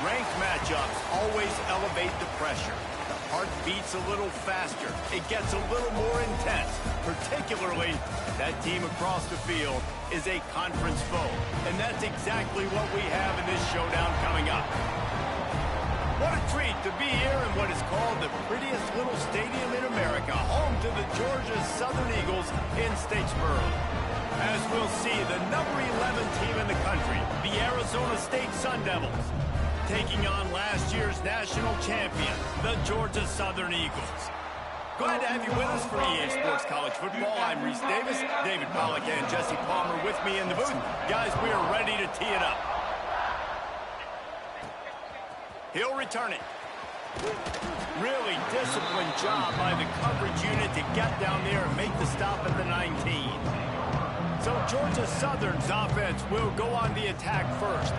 Ranked matchups always elevate the pressure. The heart beats a little faster. It gets a little more intense, particularly that team across the field is a conference foe. And that's exactly what we have in this showdown coming up. What a treat to be here in what is called the prettiest little stadium in America, home to the Georgia Southern Eagles in Statesboro. As we'll see, the number 11 team in the country, the Arizona State Sun Devils, taking on last year's national champion, the Georgia Southern Eagles. Glad to have you with us for EA Sports College Football. I'm Reese Davis, David Pollack and Jesse Palmer with me in the booth. Guys, we are ready to tee it up. He'll return it. Really disciplined job by the coverage unit to get down there and make the stop at the 19. So Georgia Southern's offense will go on the attack first.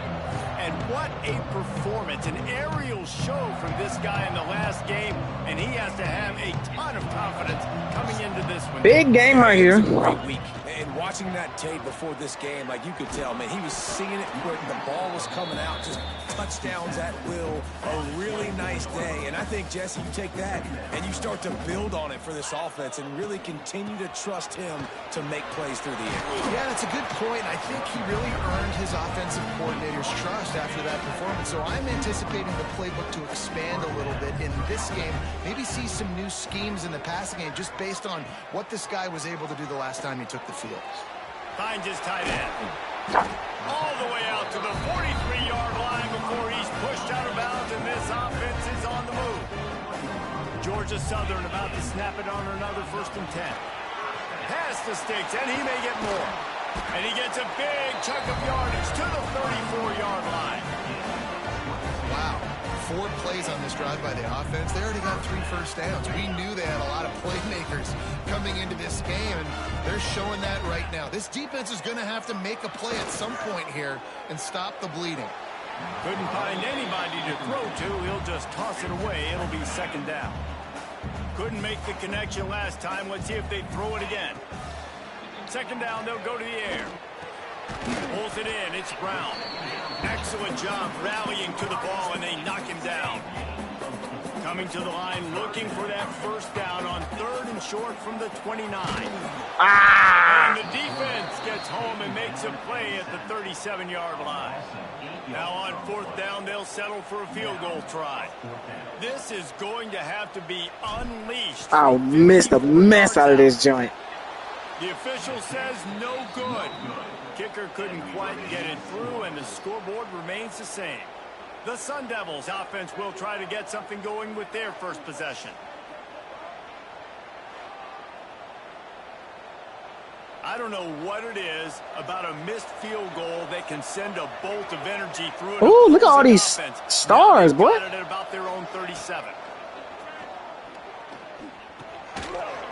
And what a performance, an aerial show from this guy in the last game, and he has to have a ton of confidence coming into this one. Big game right here. Great week. And watching that tape before this game, like you could tell, man, he was seeing it where the ball was coming out, just touchdowns at will, a really nice day. And I think, Jesse, you take that and you start to build on it for this offense and really continue to trust him to make plays through the air. Yeah, that's a good point. I think he really earned his offensive coordinator's trust after that performance. So I'm anticipating the playbook to expand a little bit in this game. Maybe see some new schemes in the passing game just based on what this guy was able to do the last time he took the field. Finds his tight end. All the way out to the 43-yard line before he's pushed out of bounds, and this offense is on the move. Georgia Southern about to snap it on another 1st and 10. Pass the sticks, and he may get more. And he gets a big chunk of yardage to the 34-yard line. Wow. 4 plays on this drive by the offense. They already got 3 first downs. We knew they had a lot of playmakers coming into this game, and they're showing that right now. This defense is going to have to make a play at some point here and stop the bleeding. Couldn't find anybody to throw to. He'll just toss it away. It'll be 2nd down. Couldn't make the connection last time. Let's see if they throw it again. 2nd down, they'll go to the air. Pulls it in. It's Brown. Excellent job rallying to the ball, and they knock him down. Coming to the line, looking for that 1st down on 3rd and short from the 29. And the defense gets home and makes a play at the 37-yard line. Now on 4th down, they'll settle for a field goal try. This is going to have to be unleashed. I missed a mess out of this joint. The official says no good. Kicker couldn't quite get it through, and the scoreboard remains the same. The Sun Devils offense will try to get something going with their first possession. I don't know what it is about a missed field goal that can send a bolt of energy through it. Ooh, look at all these stars, boy. Got it at about their own 37.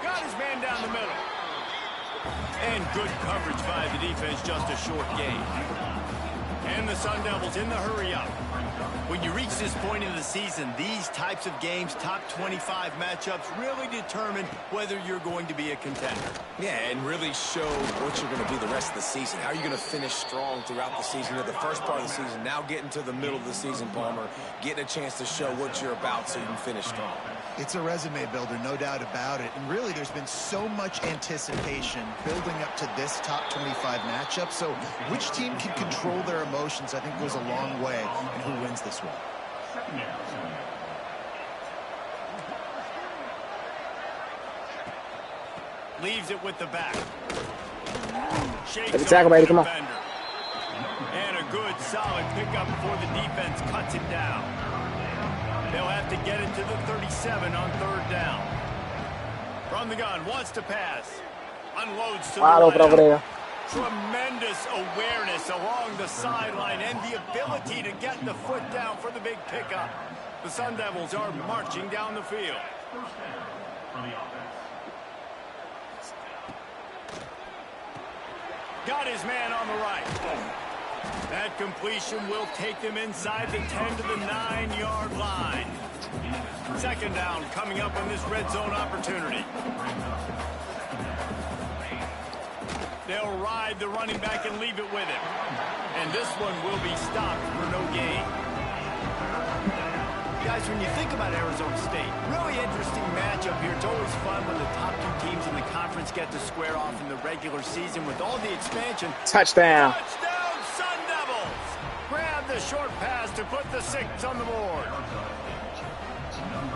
Got his man down the middle. And good coverage by the defense, just a short gain. And the Sun Devils in the hurry-up. When you reach this point in the season, these types of games, top 25 matchups, really determine whether you're going to be a contender. Yeah, and really show what you're going to be the rest of the season. How are you going to finish strong throughout the season or the first part of the season? Now getting to the middle of the season, Palmer, getting a chance to show what you're about so you can finish strong. It's a resume builder, no doubt about it. And really, there's been so much anticipation building up to this top 25 matchup. So which team can control their emotions, I think, goes a long way in who wins this one. Leaves it with the back. Shakes Take a tackle, baby. Come on. And a good, solid pickup before the defense cuts it down. They'll have to get it to the 37 on 3rd down. From the gun, wants to pass. Unloads to the right. Tremendous awareness along the sideline and the ability to get the foot down for the big pickup. The Sun Devils are marching down the field. Got his man on the right. That completion will take them inside the 10 to the 9-yard line. 2nd down coming up on this red zone opportunity. They'll ride the running back and leave it with him. And this one will be stopped for no gain. Guys, when you think about Arizona State, really interesting matchup here. It's always fun when the top two teams in the conference get to square off in the regular season. With all the expansion. Touchdown. Touchdown, Sun Devils! Grab the short pass to put the 6 on the board.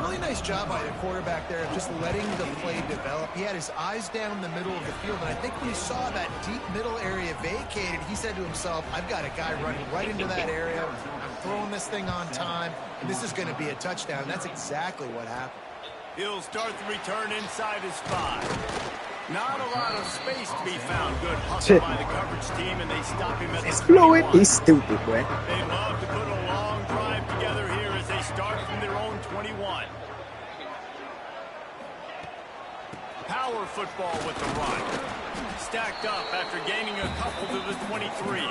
Really nice job by the quarterback there of just letting the play develop. He had his eyes down the middle of the field, and I think when he saw that deep middle area vacated, he said to himself, I've got a guy running right into that area. I'm throwing this thing on time, and this is going to be a touchdown. And that's exactly what happened. He'll start the return inside his 5. Not a lot of space to be found. Good hustle by the coverage team, and they stop him at the 21. He's stupid, boy. They love to put a long drive together here as they start from their own 21. Power football with the run. Stacked up after gaining a couple to the 23.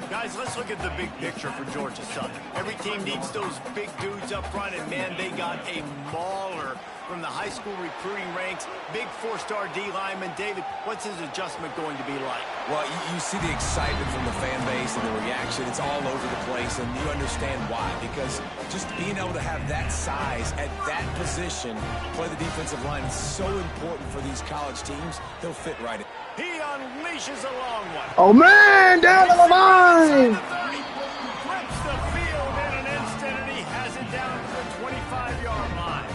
Guys, let's look at the big picture for Georgia Southern. Every team needs those big dudes up front, and man, they got a mauler from the high school recruiting ranks. Big 4-star D lineman. David, what's his adjustment going to be like? Well, you see the excitement from the fan base and the reaction. It's all over the place, and you understand why. Because just being able to have that size at that position, play the defensive line, is so important for these college teams. They'll fit right in. He unleashes a long one. Oh, man, down to the line. Flips the field in an instant, and he has it down to the 25-yard line.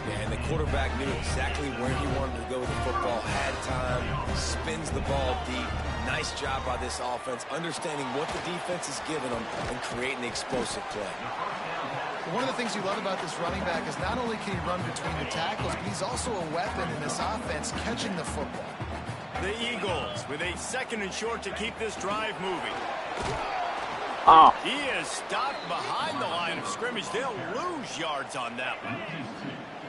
Yeah, and the quarterback knew exactly where he wanted to go with the football, had time, spins the ball deep. Nice job by this offense, understanding what the defense is giving them and creating the explosive play. One of the things you love about this running back is not only can he run between the tackles, but he's also a weapon in this offense, catching the football. The Eagles with a 2nd and short to keep this drive moving. Oh. He is stopped behind the line of scrimmage. They'll lose yards on that one.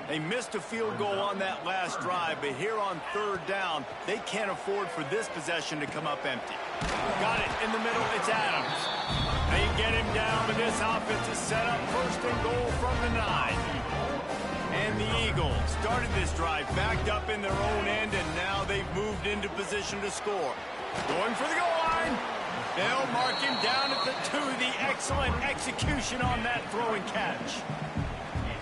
They missed a field goal on that last drive, but here on 3rd down, they can't afford for this possession to come up empty. Got it in the middle. It's Adams. They get him down, but this offense is set up 1st and goal from the 9. And the Eagles started this drive backed up in their own end, and now they've moved into position to score. Going for the goal line. They'll mark him down at the 2. The excellent execution on that throw and catch.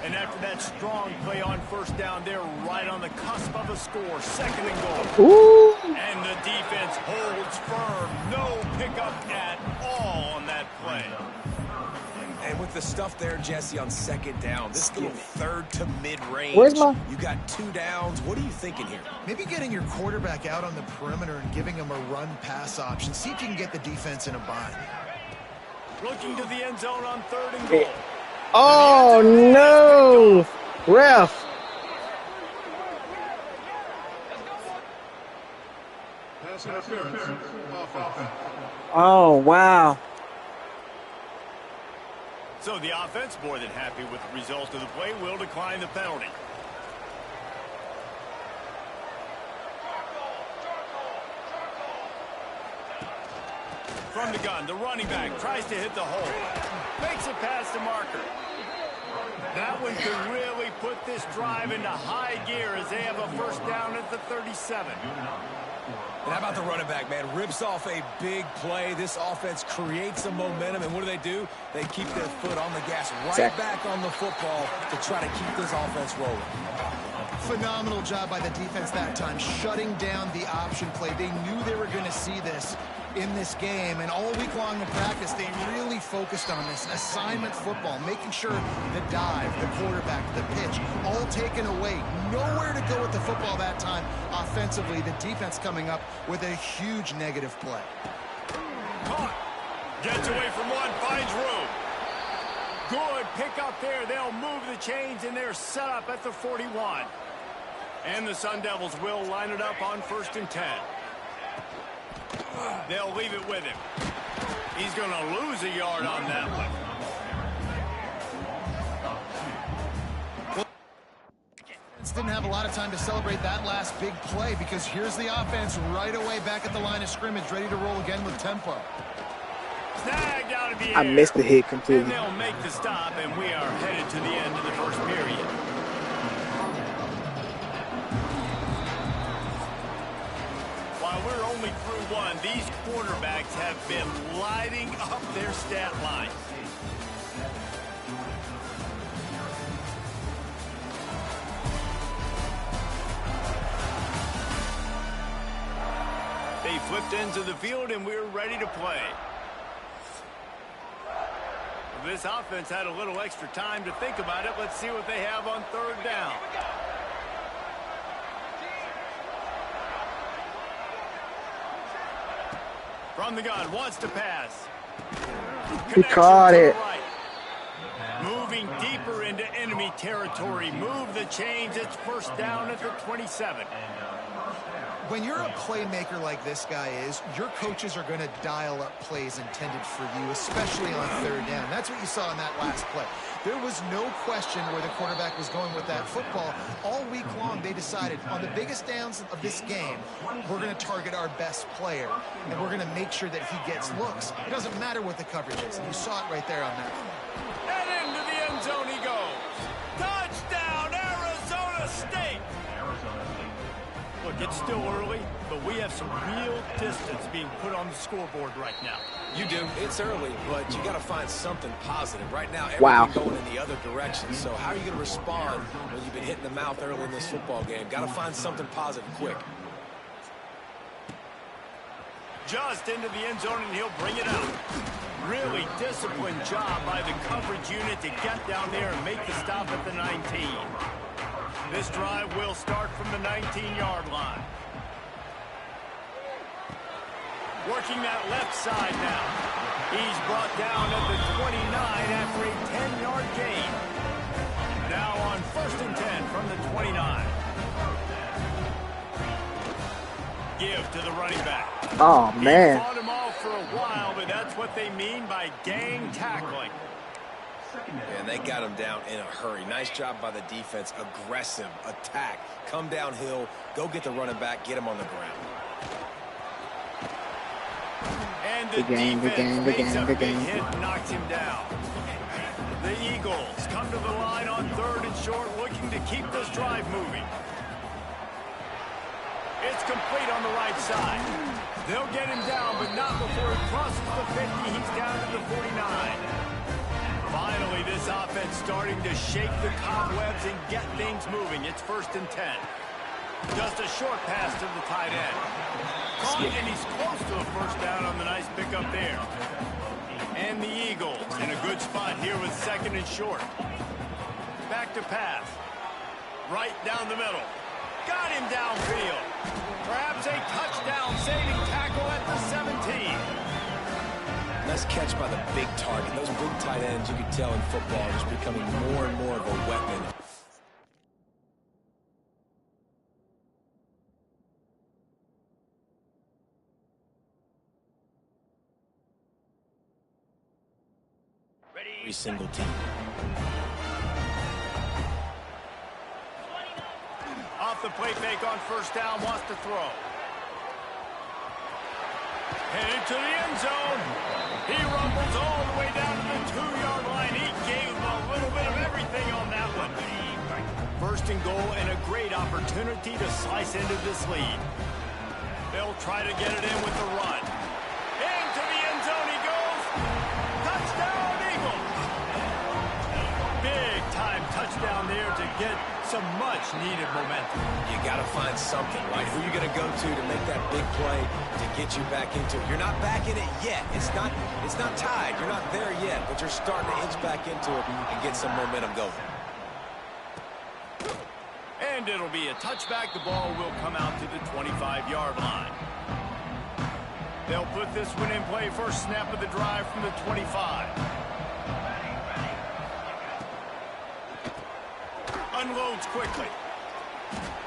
And after that strong play on 1st down, they're right on the cusp of a score. 2nd and goal. Ooh. And the defense holds firm. No pickup at all on that play. And with the stuff there, Jesse, on 2nd down, this little 3rd to mid-range. Where's my... You got 2 downs. What are you thinking here? Maybe getting your quarterback out on the perimeter and giving him a run-pass option. See if you can get the defense in a bind. Looking to the end zone on 3rd and goal. Oh, no. Ref. Oh, wow. So the offense, more than happy with the result of the play, will decline the penalty. From the gun, the running back tries to hit the hole. Makes it past the marker. That one could really put this drive into high gear as they have a 1st down at the 37. And how about the running back, man? Rips off a big play. This offense creates some momentum, and what do? They keep their foot on the gas right back on the football to try to keep this offense rolling. Phenomenal job by the defense that time, shutting down the option play. They knew they were going to see this in this game, and all week long in practice, they really focused on this assignment football, making sure the dive, the quarterback, the pitch, all taken away. Nowhere to go with the football that time offensively. The defense coming up with a huge negative play. Caught. Gets away from one, finds room. Good pick up there. They'll move the chains, and they're set up at the 41. And the Sun Devils will line it up on 1st and 10. They'll leave it with him. He's going to lose a yard on that one. Didn't have a lot of time to celebrate that last big play because here's the offense right away back at the line of scrimmage, ready to roll again with tempo. Snagged out of the air. I missed the hit completely. And they'll make the stop, and we are headed to the end of the 1st period. While we're only through one, these quarterbacks have been lighting up their stat line. flipped ends of the field, and we're ready to play. This offense had a little extra time to think about it. Let's see what they have on third down. From the gun, wants to pass. He caught it. Right. Moving deeper into enemy territory. Move the chains. It's first down at the 27. When you're a playmaker like this guy is, your coaches are going to dial up plays intended for you, especially on third down. That's what you saw in that last play. There was no question where the quarterback was going with that football. All week long, they decided on the biggest downs of this game, we're going to target our best player, and we're going to make sure that he gets looks. It doesn't matter what the coverage is. And you saw it right there on that one. And into the end zone he goes. Touchdown, Arizona State! Look, it's still early, but we have some real distance being put on the scoreboard right now. You do. It's early, but you got to find something positive. Right now, Wow. everything going in the other direction. So how are you going to respond when you've been hit in the mouth early in this football game? Got to find something positive quick. Just into the end zone, and he'll bring it out. Really disciplined job by the coverage unit to get down there and make the stop at the 19. This drive will start from the 19-yard line. Working that left side now. He's brought down at the 29 after a 10-yard gain. Now on 1st and 10 from the 29. Give to the running back. Oh, man. He fought him off for a while, but that's what they mean by gang tackling. And they got him down in a hurry. Nice job by the defense. Aggressive attack. Come downhill. Go get the running back. Get him on the ground. And the defense makes a big hit and knocks him down. The Eagles come to the line on 3rd and short, looking to keep this drive moving. It's complete on the right side. They'll get him down, but not before he crosses the 50. He's down to the 49. Finally, this offense starting to shake the cobwebs and get things moving. It's 1st and 10. Just a short pass to the tight end. Caught, and he's close to a first down on the nice pickup there. And the Eagles in a good spot here with 2nd and short. Back to pass. Right down the middle. Got him downfield. Perhaps a touchdown-saving tackle at the 17. Nice catch by the big target. Those big tight ends, you can tell in football, are just becoming more and more of a weapon. Every single team. Off the play fake on 1st down, wants to throw. Headed to the end zone. He rumbles all the way down to the 2-yard line. He gave him a little bit of everything on that one. 1st and goal and a great opportunity to slice into this lead. They'll try to get it in with the run. Into the end zone he goes. Touchdown, Eagles. Big time touchdown there to get some much-needed momentum. You got to find something, right? Who are you going to go to make that big play to get you back into it? You're not back in it yet. It's not tied. You're not there yet, but you're starting to inch back into it and get some momentum going. And it'll be a touchback. The ball will come out to the 25-yard line. They'll put this one in play. First snap of the drive from the 25. Unloads quickly.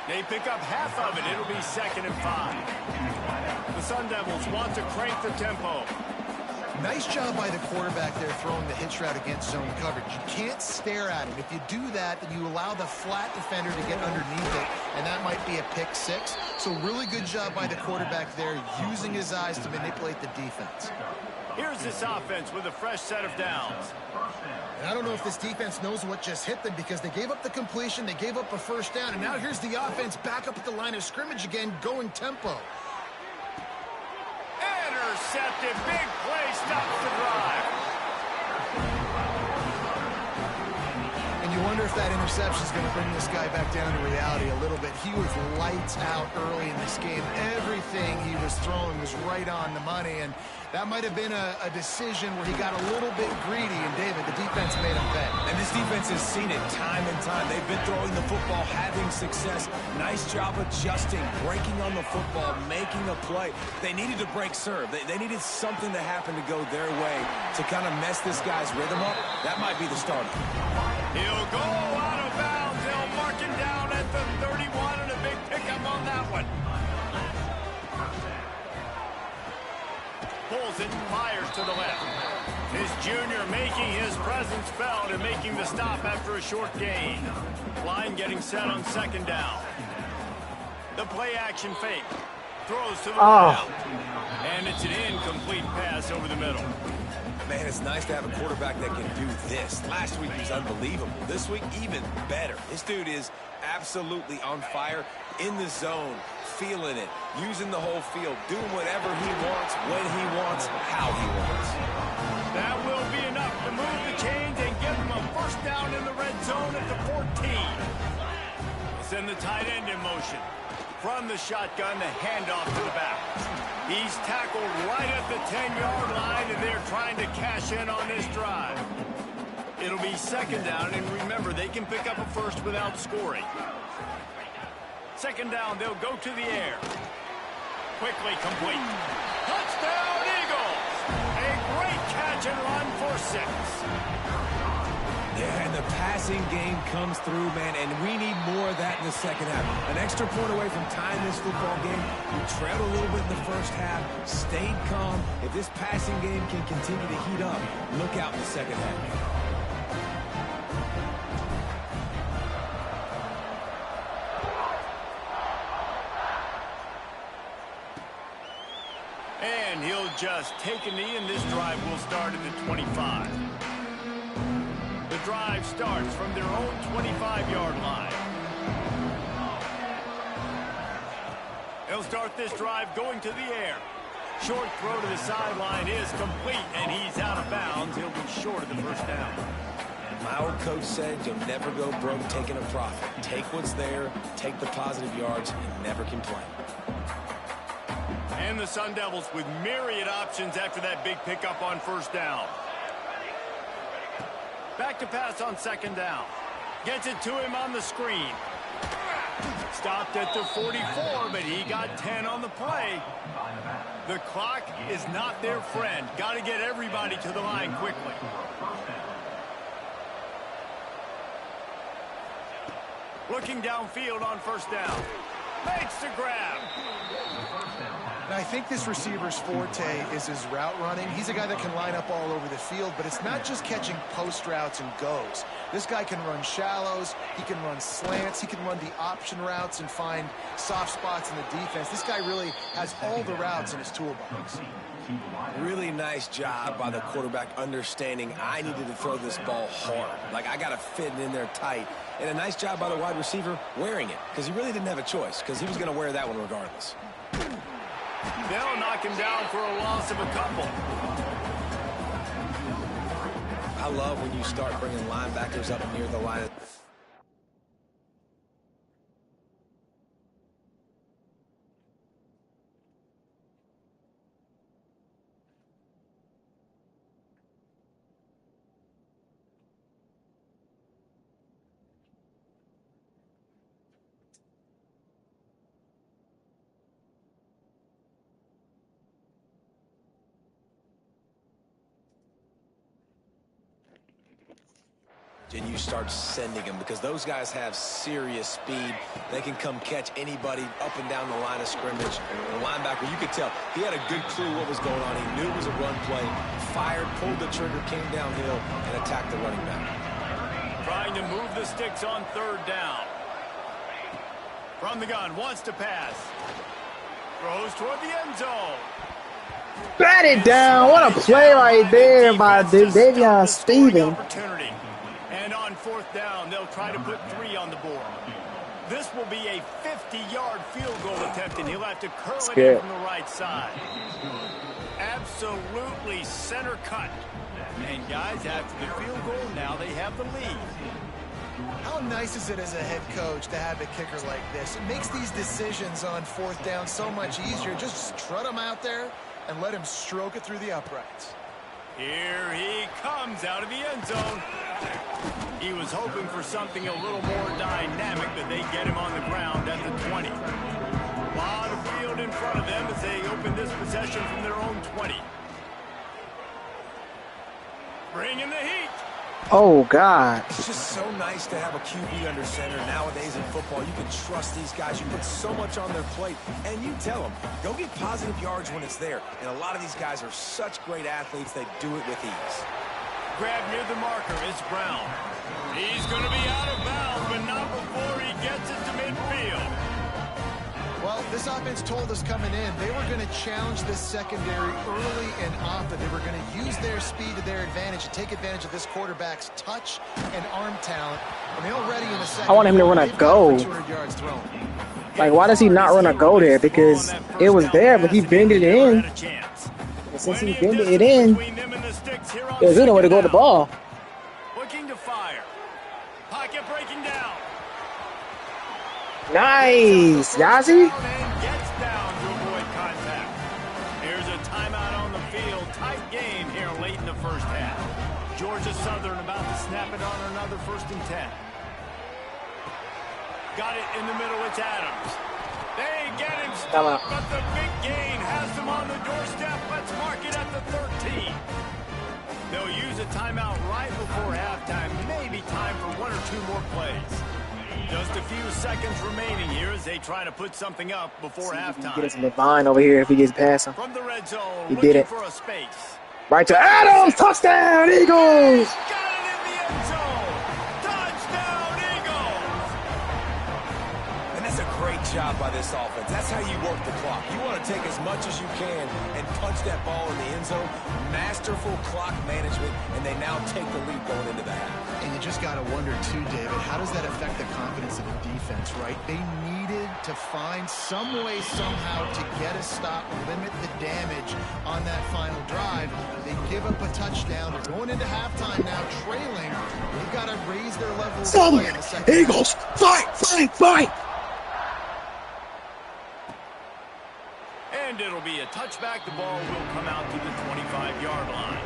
They pick up half of it. It'll be 2nd and 5. The Sun Devils want to crank the tempo. Nice job by the quarterback there throwing the hitch route against zone coverage. You can't stare at him. If you do that, then you allow the flat defender to get underneath it, and that might be a pick 6. So really good job by the quarterback there, using his eyes to manipulate the defense. Here's this offense with a fresh set of downs. And I don't know if this defense knows what just hit them, because they gave up the completion, they gave up a first down, and now here's the offense back up at the line of scrimmage again, going tempo. Intercepted. Big play stops the drive. And you wonder if that interception is going to bring this guy back down to reality a little bit. He was lights out early in this game. Everything he was throwing was right on the money, and that might have been a decision where he got a little bit greedy, and David, the defense made him pay. And this defense has seen it time and time. They've been throwing the football, having success. Nice job adjusting, breaking on the football, making a play. They needed to break serve. They needed something to happen to go their way to kind of mess this guy's rhythm up. That might be the starter. He'll go out of bounds. They'll mark him down at the 31, and a big pickup on that one. Pulls it, fires to the left. His junior making his presence felt and making the stop after a short gain. Line getting set on second down. The play action fake. Throws to the left. And it's an incomplete pass over the middle. Man, it's nice to have a quarterback that can do this. Last week he was unbelievable. This week, even better. This dude is absolutely on fire, in the zone, feeling it, using the whole field, doing whatever he wants, when he wants, how he wants. That will be enough to move the chains and give him a first down in the red zone at the 14. Send the tight end in motion. From the shotgun, the handoff to the back. He's tackled right at the 10-yard line, and they're trying to cash in on this drive. It'll be second down, and remember, they can pick up a first without scoring. Second down, they'll go to the air. Quickly complete. Touchdown, Eagles! A great catch and run for 6. Yeah, and the passing game comes through, man, and we need more of that in the second half. An extra point away from tying this football game. We trailed a little bit in the first half, stayed calm. If this passing game can continue to heat up, look out in the second half. And he'll just take a knee, and this drive will start at the 25. The drive starts from their own 25-yard line. They'll start this drive going to the air. Short throw to the sideline is complete, and he's out of bounds. He'll be short of the first down. My old coach said you'll never go broke taking a profit. Take what's there, take the positive yards, and never complain. And the Sun Devils with myriad options after that big pickup on first down. Back to pass on second down. Gets it to him on the screen. Stopped at the 44, but he got 10 on the play. The clock is not their friend. Got to get everybody to the line quickly. Looking downfield on first down. Makes the grab. And I think this receiver's forte is his route running. He's a guy that can line up all over the field, but it's not just catching post routes and goes. This guy can run shallows, he can run slants, he can run the option routes and find soft spots in the defense. This guy really has all the routes in his toolbox. Really nice job by the quarterback understanding I needed to throw this ball hard. Like, I got to fit it in there tight. And a nice job by the wide receiver wearing it, because he really didn't have a choice, because he was going to wear that one regardless. They'll knock him down for a loss of a couple. I love when you start bringing linebackers up near the line. And you start sending them, because those guys have serious speed. They can come catch anybody up and down the line of scrimmage. The linebacker, you could tell he had a good clue what was going on. He knew it was a run play, fired, pulled the trigger, came downhill, and attacked the running back. Trying to move the sticks on third down. From the gun, wants to pass. Throws toward the end zone. Bat it down. What a play right there by Davion Stevens. And on fourth down, they'll try to put 3 on the board. This will be a 50-yard field goal attempt, and he'll have to curl it in from the right side. Absolutely center cut. And guys, after the field goal, now they have the lead. How nice is it as a head coach to have a kicker like this? It makes these decisions on 4th down so much easier. Just strut him out there and let him stroke it through the uprights. Here he comes out of the end zone. He was hoping for something a little more dynamic, but they get him on the ground at the 20. A lot of field in front of them as they open this possession from their own 20. Bringing the heat. Oh, God. It's just so nice to have a QB under center. Nowadays in football, you can trust these guys. You put so much on their plate, and you tell them, go get positive yards when it's there. And a lot of these guys are such great athletes, they do it with ease. Grab near the marker, it's Brown. He's going to be out of bounds, but not before he gets it to midfield. Well, this offense told us coming in they were going to challenge this secondary early and often. They were going to use their speed to their advantage and take advantage of this quarterback's touch and arm talent. And they already in the second. I want him to run a go. Like, why does he not run a go there? Because it was there, but he bended it in. And since he bended it in, there's nowhere to go with the ball. Looking to fire. Pocket breaking down. Nice, Yazzie. Gets down to avoid contact. Here's a timeout on the field. Tight game here late in the first half. Georgia Southern about to snap it on another 1st and 10. Got it in the middle. It's Adams. They get him stopped, but the big gain has them on the doorstep. Let's mark it at the 13. They'll use a timeout right before halftime. Maybe time for 1 or 2 more plays. Just a few seconds remaining here as they try to put something up before halftime. Get us in the vine over here if he gets past him. From the red zone, he did it. For a space. Right to Adams. Touchdown, Eagles. Got it in the end zone. Touchdown, Eagles. And that's a great job by this offense. That's how you work the clock. You want to take as much as you can and punch that ball in the end zone. Masterful clock management, and they now take the lead going into the half. And you just got to wonder, too, David, how does that affect the confidence of the defense, right? They needed to find some way, somehow, to get a stop, limit the damage on that final drive. They give up a touchdown. They're going into halftime now, trailing. They've got to raise their level of play in the second half. Eagles, fight! And it'll be a touchback. The ball will come out to the 25-yard line.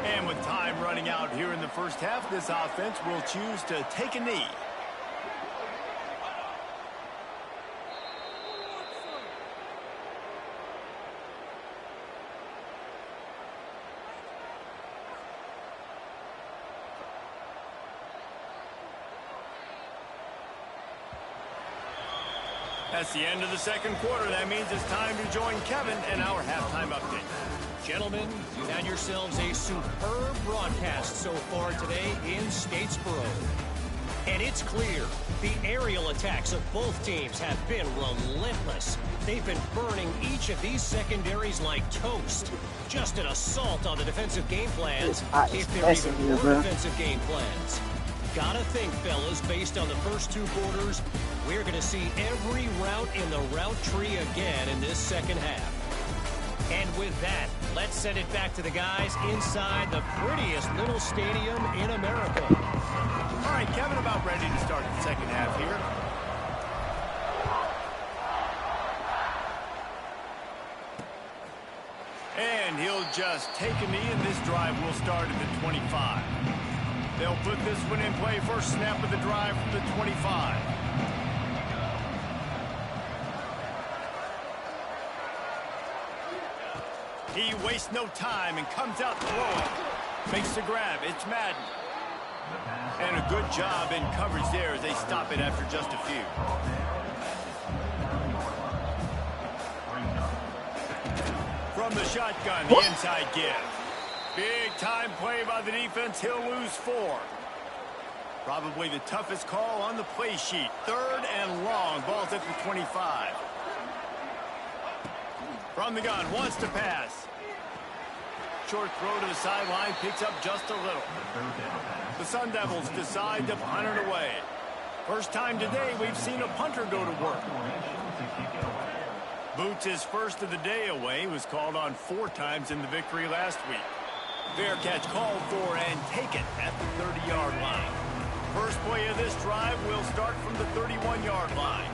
And with time running out here in the first half, this offense will choose to take a knee. That's the end of the second quarter. That means it's time to join Kevin and our halftime update. Gentlemen, you've had yourselves a superb broadcast so far today in Statesboro. And it's clear the aerial attacks of both teams have been relentless. They've been burning each of these secondaries like toast. Just an assault on the defensive game plans, if there are even more defensive game plans. Gotta think, fellas, based on the first 2 quarters, we're going to see every route in the route tree again in this second half. And with that, let's send it back to the guys inside the prettiest little stadium in America. All right, Kevin, about ready to start the second half here. And he'll just take a knee, and this drive will start at the 25. They'll put this one in play. First snap of the drive from the 25. He wastes no time and comes out throwing. Makes the grab. It's Madden. And a good job in coverage there as they stop it after just a few. From the shotgun, the inside give. Big time play by the defense. He'll lose 4. Probably the toughest call on the play sheet. 3rd and long. Ball's at the 25. From the gun, wants to pass. Short throw to the sideline, picks up just a little. The Sun Devils decide to punt it away. First time today we've seen a punter go to work. Boots his first of the day away. He was called on 4 times in the victory last week. Fair catch called for and taken at the 30-yard line. First play of this drive will start from the 31-yard line.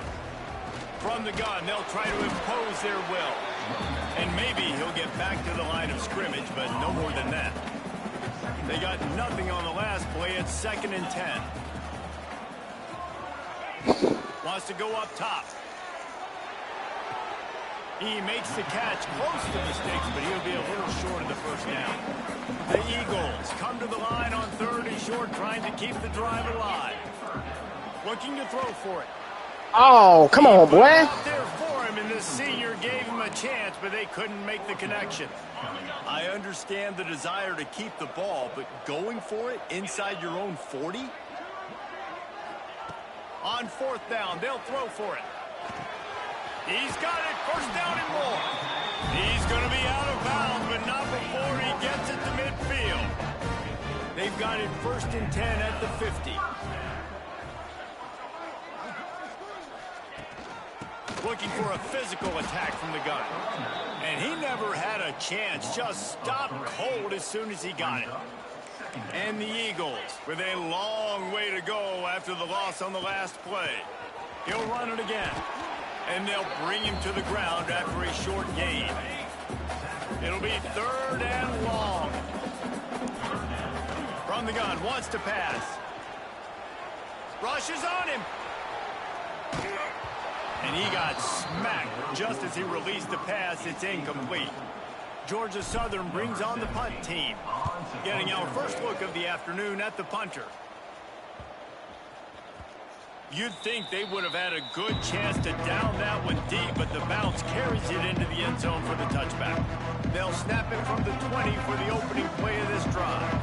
From the gun, they'll try to impose their will. And maybe he'll get back to the line of scrimmage, but no more than that. They got nothing on the last play. It's 2nd and 10. Wants to go up top. He makes the catch close to the sticks, but he'll be a little short of the first down. The Eagles come to the line on 3rd and short, trying to keep the drive alive. Looking to throw for it. Oh, come on, boy. Out there for him, and the senior gave him a chance, but they couldn't make the connection. I understand the desire to keep the ball, but going for it inside your own 40? On 4th down, they'll throw for it. He's got it, 1st down and more. He's going to be out of bounds, but not before he gets it to midfield. They've got it 1st and 10 at the 50. Looking for a physical attack from the gun. And he never had a chance, just stopped cold as soon as he got it. And the Eagles with a long way to go after the loss on the last play. He'll run it again. And they'll bring him to the ground after a short gain. It'll be 3rd and long. From the gun, wants to pass. Rushes on him. And he got smacked just as he released the pass. It's incomplete. Georgia Southern brings on the punt team. Getting our first look of the afternoon at the punter. You'd think they would have had a good chance to down that one deep, but the bounce carries it into the end zone for the touchback. They'll snap it from the 20 for the opening play of this drive.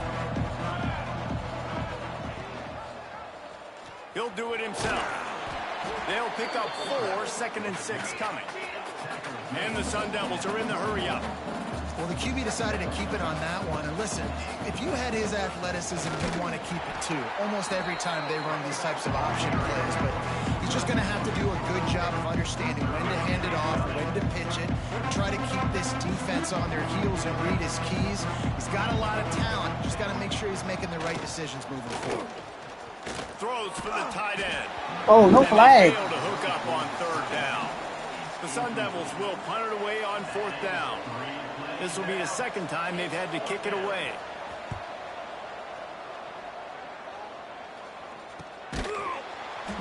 He'll do it himself. They'll pick up 4, 2nd and 6 coming. And the Sun Devils are in the hurry-up. Well, the QB decided to keep it on that one. And listen, if you had his athleticism, you'd want to keep it too. Almost every time they run these types of option plays. But he's just going to have to do a good job of understanding when to hand it off, when to pitch it, try to keep this defense on their heels and read his keys. He's got a lot of talent. Just got to make sure he's making the right decisions moving forward. Throws for the tight end. Oh, no flag. Failed to hook up on 3rd down. The Sun Devils will punt it away on 4th down. This will be the 2nd time they've had to kick it away.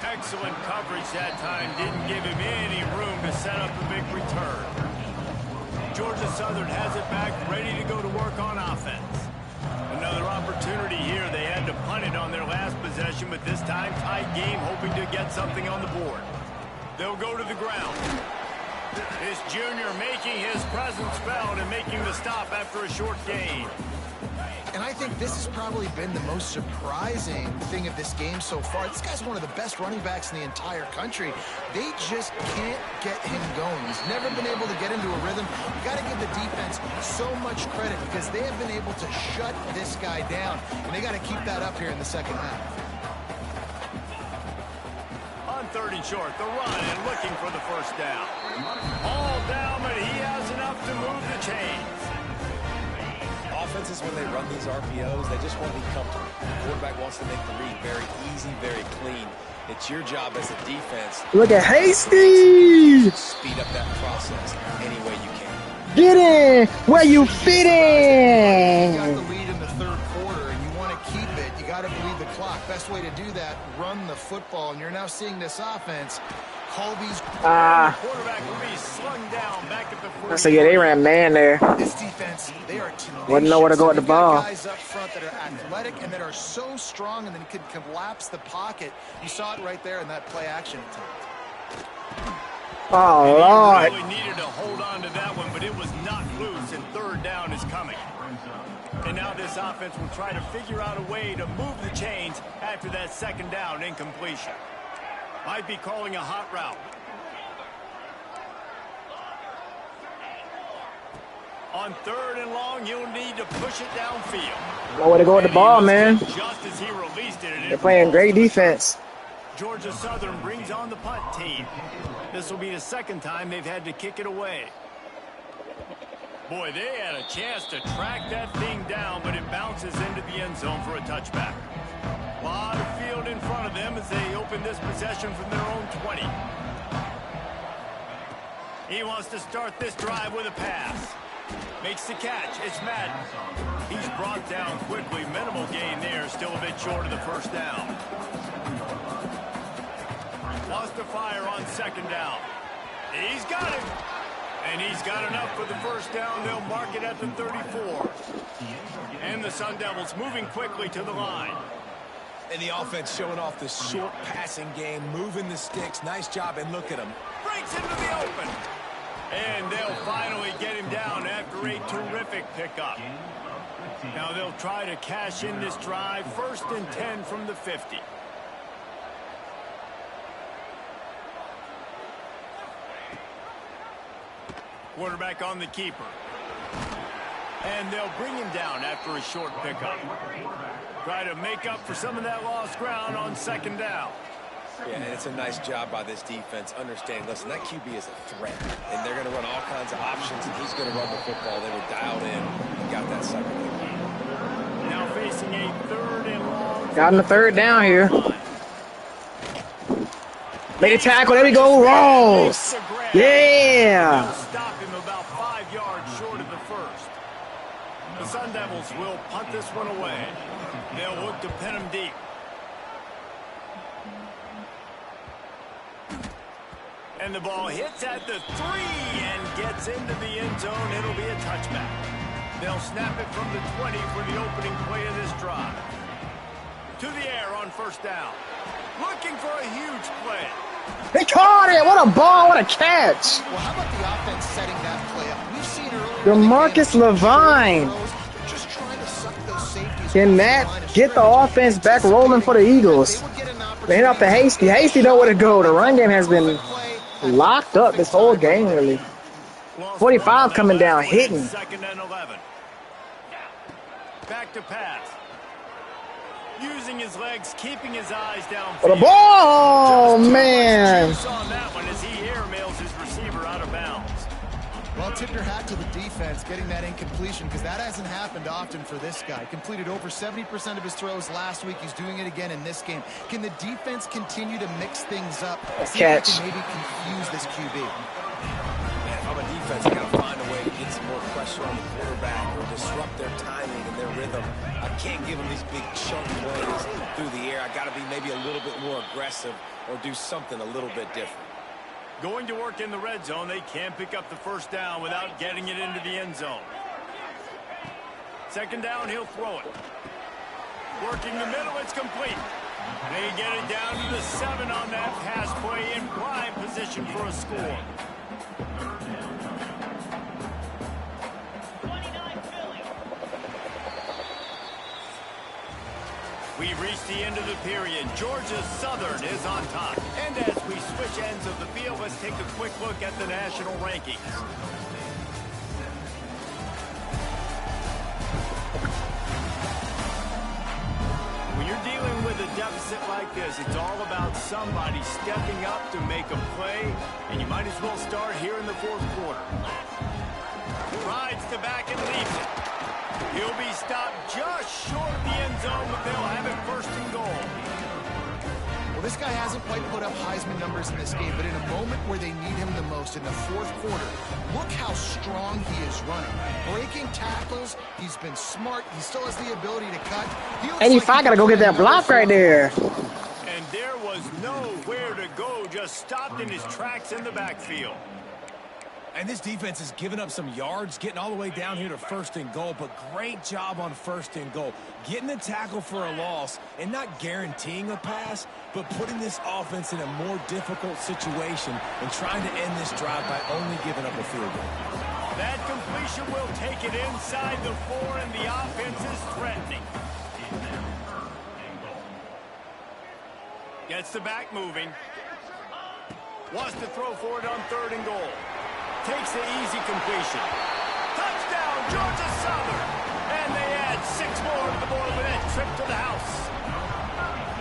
Excellent coverage that time. Didn't give him any room to set up a big return. Georgia Southern has it back, ready to go to work on offense. Another opportunity here. They had to punt it on their last possession, but this time tight game, hoping to get something on the board. They'll go to the ground. This junior making his presence felt and making the stop after a short gain. And I think this has probably been the most surprising thing of this game so far. This guy's one of the best running backs in the entire country. They just can't get him going. He's never been able to get into a rhythm. You got to give the defense so much credit because they have been able to shut this guy down. And they got to keep that up here in the 2nd half. On 3rd and short, the run and looking for the 1st down. All down, but he has enough to move the chains. Offenses, when they run these RPOs, they just want to be comfortable. The quarterback wants to make the read very easy, very clean. It's your job as a defense. Look at Hasty. Speed up that process any way you can. Get in where you fit in. You got the lead in the 3rd quarter, and you want to keep it. You got to bleed the clock. Best way to do that, run the football. And you're now seeing this offense call these. Quarterback will be slung down back at the 40. So yeah, they ran man there. This defense, they are tenacious. Wouldn't know where to go with the ball. Guys up front that are athletic and that are so strong and then can collapse the pocket. You saw it right there in that play action attempt. Oh, Lord. He really needed to hold on to that one, but it was not loose, and 3rd down is coming. And now this offense will try to figure out a way to move the chains after that 2nd down incompletion. Might be calling a hot route. On 3rd and long, you'll need to push it downfield. No way to go with the ball, man. Just as he released it, They're playing great defense. Georgia Southern brings on the punt team. This will be the second time they've had to kick it away. Boy, they had a chance to track that thing down, but it bounces into the end zone for a touchback. A lot of field in front of them as they open this possession from their own 20. He wants to start this drive with a pass. Makes the catch. It's Madden. He's brought down quickly. Minimal gain there. Still a bit short of the first down. Wants to fire on second down. He's got it. And he's got enough for the first down. They'll mark it at the 34. And the Sun Devils moving quickly to the line. And the offense showing off the short passing game, moving the sticks. Nice job, and look at him. Breaks into the open. And they'll finally get him down after a terrific pickup. Now they'll try to cash in this drive. 1st and 10 from the 50. Quarterback on the keeper. And they'll bring him down after a short pickup. Try to make up for some of that lost ground on second down. Yeah, and it's a nice job by this defense. Understand, listen, that QB is a threat, and they're going to run all kinds of options, and he's going to run the football. They were dialed in and got that second one. Now facing a 3rd and long. Got in the 3rd down here. Made a tackle. There we go. Ross. Yeah. Stop him about 5 yards short of the first. The Sun Devils will punt this one away. They'll look to pin him deep. And the ball hits at the 3 and gets into the end zone. It'll be a touchback. They'll snap it from the 20 for the opening play of this drive. To the air on first down. Looking for a huge play. They caught it. What a ball. What a catch. Well, how about the offense setting that play up? We've seen earlier. DeMarcus Levine. Just trying to suck those safeties. Can that get the offense back rolling for the Eagles? They hit off the Hasty. Hasty know where to go. The run game has been locked up this whole game, really. 45 coming down, hitting. 2nd and 11. Back to pass. Using his legs, keeping his eyes down. For the ball, man. On that one as he airmails his receiver out of bounds. Well, tip your hat to the defense getting that incompletion, because that hasn't happened often for this guy. Completed over 70% of his throws last week. He's doing it again in this game. Can the defense continue to mix things up? Catch. Maybe confuse this QB. Man, if I'm a defense, I got to find a way to get some more pressure on the quarterback or disrupt their timing and their rhythm. I can't give them these big chunk plays through the air. I got to be maybe a little bit more aggressive or do something a little bit different. Going to work in the red zone. They can't pick up the first down without getting it into the end zone. 2nd down, he'll throw it. Working the middle, it's complete. They get it down to the 7 on that pass play in prime position for a score. We've reached the end of the period. Georgia Southern is on top. And as we switch ends of the field, let's take a quick look at the national rankings. When you're dealing with a deficit like this, it's all about somebody stepping up to make a play, and you might as well start here in the 4th quarter. Rides the back and leaves it. He'll be stopped just short of the end zone, but they'll have it 1st and goal. Well, this guy hasn't quite put up Heisman numbers in this game, but in a moment where they need him the most, in the 4th quarter, look how strong he is running. Breaking tackles, he's been smart, he still has the ability to cut. 85 got to go get that block right there. And there was nowhere to go, just stopped in his tracks in the backfield. And this defense has given up some yards, getting all the way down here to 1st and goal, but great job on 1st and goal. Getting the tackle for a loss and not guaranteeing a pass, but putting this offense in a more difficult situation and trying to end this drive by only giving up a field goal. That completion will take it inside the 4, and the offense is threatening. Gets the back moving. Wants to throw for it on 3rd and goal. Takes the easy completion. Touchdown, Georgia Southern. And they add 6 more to the board with that trip to the house.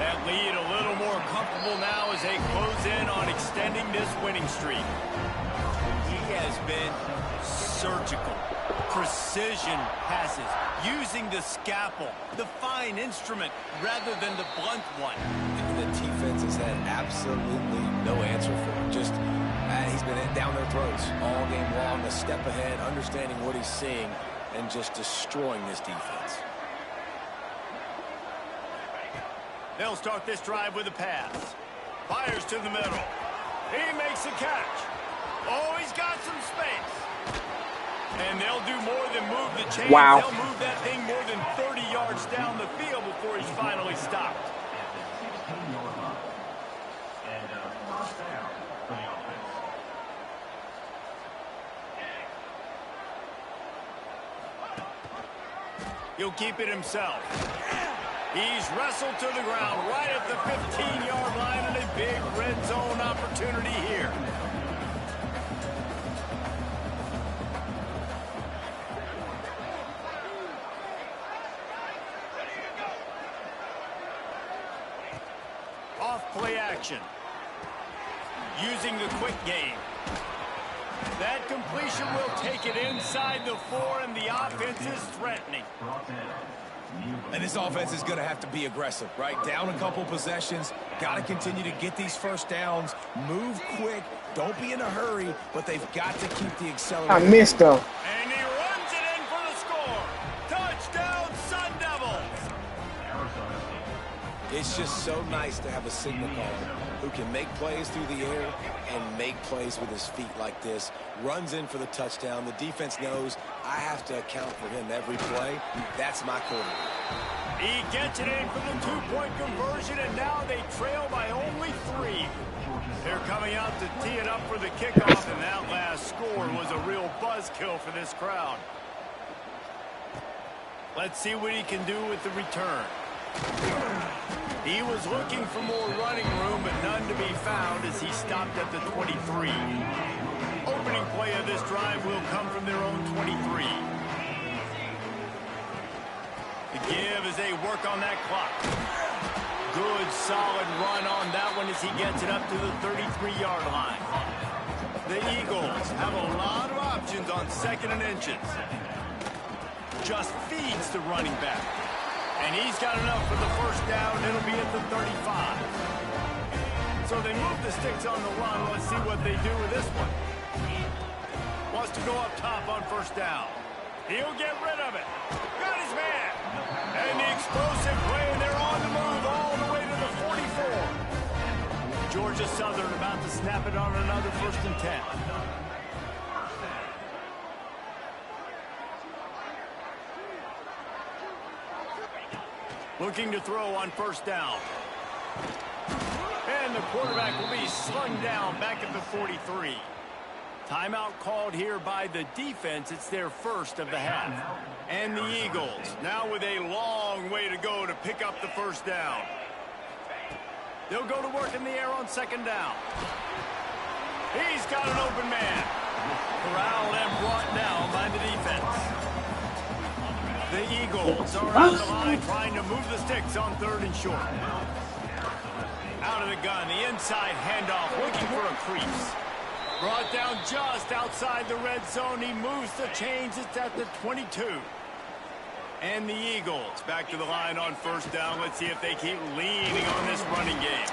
That lead a little more comfortable. comfortable now as they close in on extending this winning streak. He has been surgical. Precision passes, using the scalpel, the fine instrument, rather than the blunt one. The defense has had absolutely no answer for him. Just, he's been down their throats all game long, a step ahead, understanding what he's seeing, and just destroying this defense. They'll start this drive with a pass. Fires to the middle. He makes a catch. Oh, he's got some space. And they'll do more than move the chains. Wow. They'll move that thing more than 30 yards down the field before he's finally stopped. He'll keep it himself. He's wrestled to the ground right at the 15-yard line, and a big red zone opportunity here. Off play action. Using the quick game. That completion will take it inside the 4, and the offense is threatening. And this offense is going to have to be aggressive, right? Down a couple possessions, got to continue to get these first downs, move quick, don't be in a hurry, but they've got to keep the acceleration. I missed him. And he runs it in for the score. Touchdown, Sun Devils. It's just so nice to have a signal caller who can make plays through the air and make plays with his feet like this. Runs in for the touchdown. The defense knows I have to account for him every play. That's my quarterback. He gets it in for the 2-point conversion, and now they trail by only 3. They're coming out to tee it up for the kickoff, and that last score was a real buzzkill for this crowd. Let's see what he can do with the return. He was looking for more running room, but none to be found as he stopped at the 23. Opening play of this drive will come from their own 23. The give as they work on that clock. Good, solid run on that one as he gets it up to the 33-yard line. The Eagles have a lot of options on 2nd and inches. Just feeds the running back. And he's got enough for the first down. It'll be at the 35. So they move the sticks on the run. Let's see what they do with this one. Wants to go up top on first down. He'll get rid of it. Got his man. And the explosive play, and they're on the move all the way to the 44. Georgia Southern about to snap it on another 1st and 10. Looking to throw on first down. And the quarterback will be slung down back at the 43. Timeout called here by the defense. It's their first of the half. And the Eagles now with a long way to go to pick up the first down. They'll go to work in the air on 2nd down. He's got an open man. Corralled and brought down by the defense. The Eagles are on the line trying to move the sticks on 3rd and short. Out of the gun, the inside handoff, looking for a crease. Brought down just outside the red zone. He moves the chains. It's at the 22. And the Eagles back to the line on first down. Let's see if they keep leaning on this running game.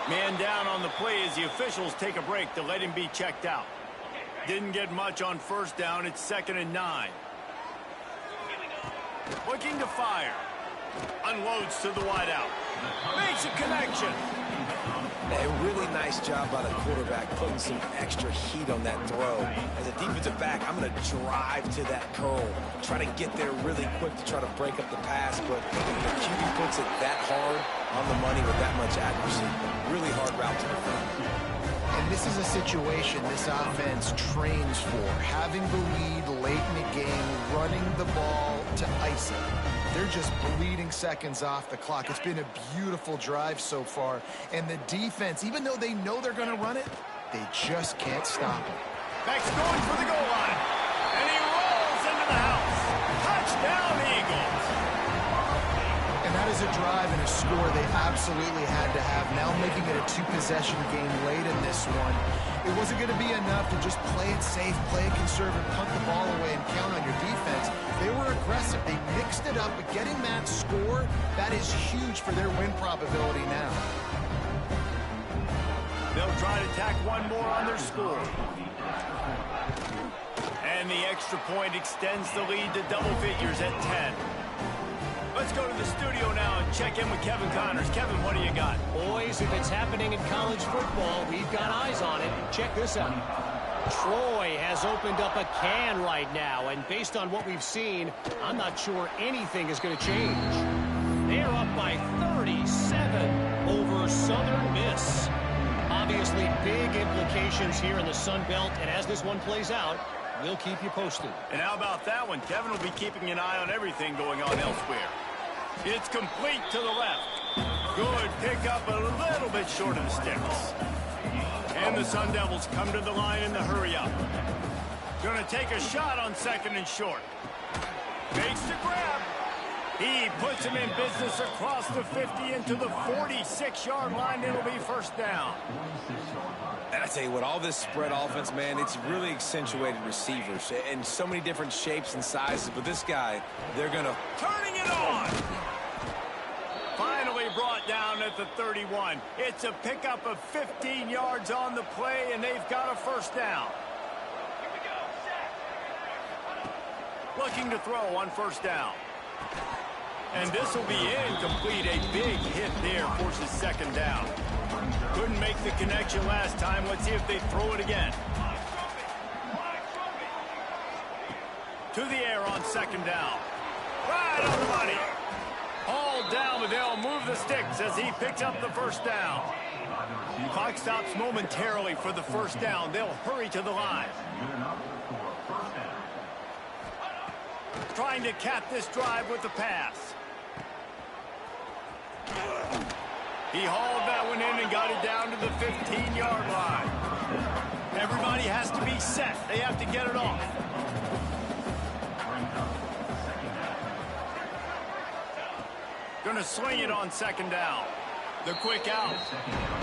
Man down on the play as the officials take a break to let him be checked out. Didn't get much on first down. It's 2nd and 9. Looking to fire. Unloads to the wideout. Makes a connection. A really nice job by the quarterback putting some extra heat on that throw. As a defensive back, I'm going to drive to that curl. Try to get there really quick to try to break up the pass, but the QB puts it that hard on the money with that much accuracy. Really hard route to defend. And this is a situation this offense trains for. Having the lead late in the game, running the ball to ice it. They're just bleeding seconds off the clock. It's been a beautiful drive so far. And the defense, even though they know they're going to run it, they just can't stop it. Beck's going for the goal line. And he rolls into the house. Touchdown, Eagles. And that is was a drive and a score they absolutely had to have. Now making it a two-possession game late in this one. It wasn't going to be enough to just play it safe, play it conservative, punt the ball away, and count on your defense. They were aggressive. They mixed it up, but getting that score, that is huge for their win probability now. They'll try to tack one more on their score. And the extra point extends the lead to double figures at 10. Let's go to the studio now and check in with Kevin Connors. Kevin, what do you got? Boys, if it's happening in college football, we've got eyes on it. Check this out. Troy has opened up a can right now, and based on what we've seen, I'm not sure anything is going to change. They're up by 37 over Southern Miss. Obviously, big implications here in the Sun Belt, and as this one plays out, we'll keep you posted. And how about that one? Kevin will be keeping an eye on everything going on elsewhere. It's complete to the left. Good pickup, a little bit short of the sticks. And the Sun Devils come to the line in the hurry-up. Going to take a shot on second and short. Makes the grab. He puts him in business across the 50 into the 46-yard line. It'll be first down. And I tell you what, all this spread offense, man, it's really accentuated receivers in so many different shapes and sizes. But this guy, they're going to... Turning it on! Finally brought down at the 31. It's a pickup of 15 yards on the play, and they've got a first down. Looking to throw on first down. And this will be incomplete. A big hit there forces second down. Couldn't make the connection last time. Let's see if they throw it again. To the air on second down. Right on the money. Hauled down, but they'll move the sticks as he picks up the first down. Clock stops momentarily for the first down. They'll hurry to the line. Trying to cap this drive with the pass. He hauled that one in and got it down to the 15-yard line. Everybody has to be set. They have to get it off. Gonna swing it on second down. The quick out.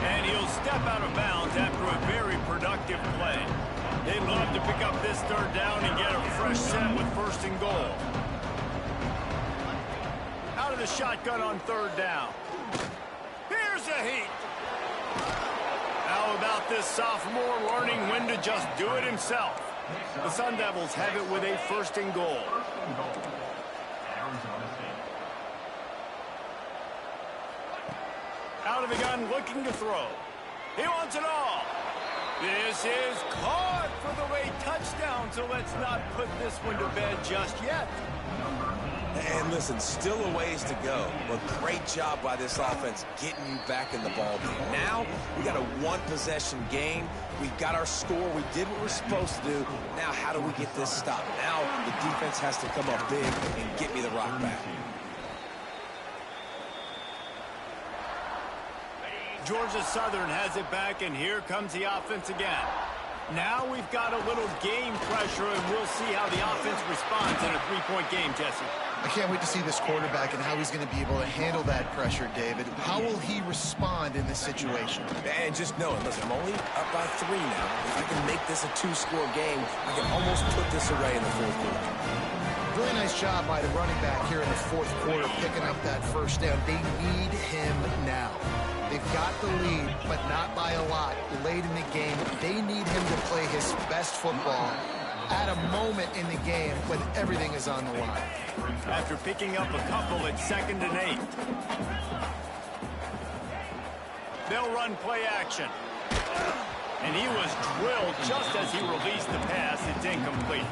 And he'll step out of bounds after a very productive play. They'd love to pick up this third down and get a fresh set with first and goal. Out of the shotgun on third down. Here's a heat. How about this sophomore learning when to just do it himself? The Sun Devils have it with a first and goal. Out of the gun, looking to throw. He wants it all. This is caught for the late touchdown, so let's not put this one to bed just yet. And listen, still a ways to go, but great job by this offense getting you back in the ball game. Now, we got a one-possession game. We got our score. We did what we're supposed to do. Now, how do we get this stopped? Now, the defense has to come up big and get me the rock back. Georgia Southern has it back, and here comes the offense again. Now we've got a little game pressure, and we'll see how the offense responds in a three-point game, Jesse. I can't wait to see this quarterback and how he's going to be able to handle that pressure, David. How will he respond in this situation? And just know it. Listen, I'm only up by 3 now. If I can make this a 2-score game, I can almost put this away in the fourth quarter. Really nice job by the running back here in the fourth quarter, picking up that first down. They need him now. They've got the lead, but not by a lot. Late in the game, they need him to play his best football at a moment in the game when everything is on the line. After picking up a couple at 2nd and 8. They'll run play action. And he was drilled just as he released the pass. It's incomplete.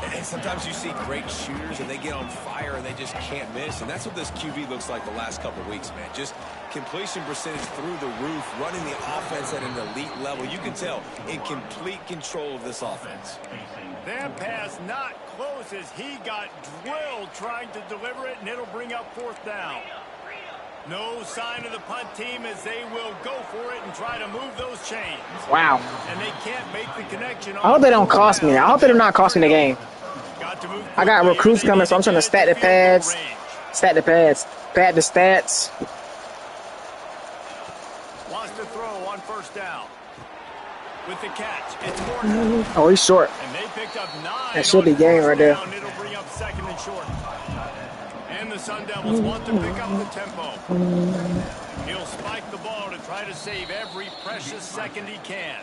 And sometimes you see great shooters and they get on fire and they just can't miss. And that's what this QB looks like the last couple of weeks, man. Just completion percentage through the roof, running the offense at an elite level. You can tell in complete control of this offense. That pass not close as he got drilled trying to deliver it, and it'll bring up fourth down. No sign of the punt team as they will go for it and try to move those chains. Wow. And they can't make the connection. I hope they don't cost me. I hope they do not cost me the game. I got recruits coming, so I'm trying to stack the pads. Stack the pads. Pat the stats. Wants to throw on first down. With the catch, it's Morton. Oh, he's short. And they picked up 9. That should be game right there. It'll bring up second and short. And the Sun Devils want to pick up the tempo. He'll spike the ball to try to save every precious second he can.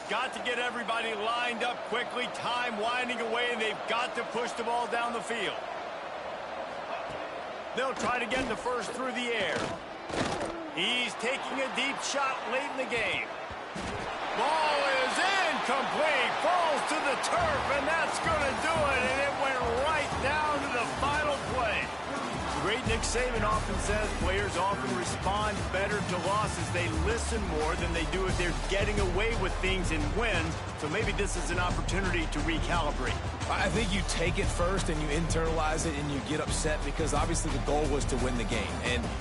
Got to get everybody lined up quickly. Time winding away, and they've got to push the ball down the field. They'll try to get the first through the air. He's taking a deep shot late in the game. Ball is incomplete. Falls to the turf, and that's going to do it. And it went right down to the final play. Great Nick Saban often says players often respond better to losses. They listen more than they do if they're getting away with things in wins. So maybe this is an opportunity to recalibrate. I think you take it first and you internalize it and you get upset because obviously the goal was to win the game.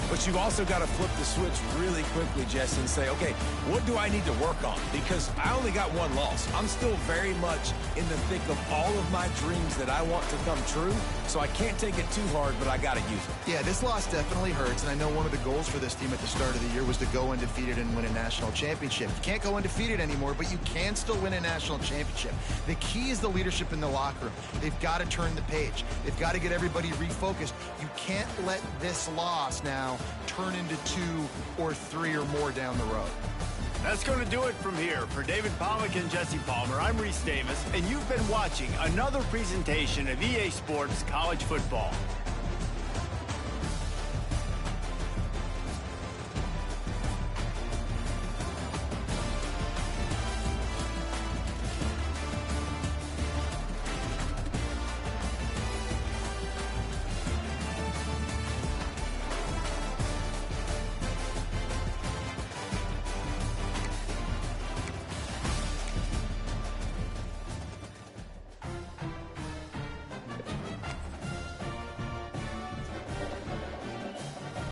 But you've also got to flip the switch really quickly, Jesse, and say, okay, what do I need to work on? Because I only got one loss. I'm still very much in the thick of all of my dreams that I want to come true. So I can't take it too hard, but I got to use it. Yeah, this loss definitely hurts, and I know one of the goals for this team at the start of the year was to go undefeated and win a national championship. You can't go undefeated anymore, but you can still win a national championship. The key is the leadership in the locker room. They've got to turn the page. They've got to get everybody refocused. You can't let this loss now turn into 2 or 3 or more down the road. That's going to do it from here. For David Pollack and Jesse Palmer, I'm Reese Davis, and you've been watching another presentation of EA Sports College Football.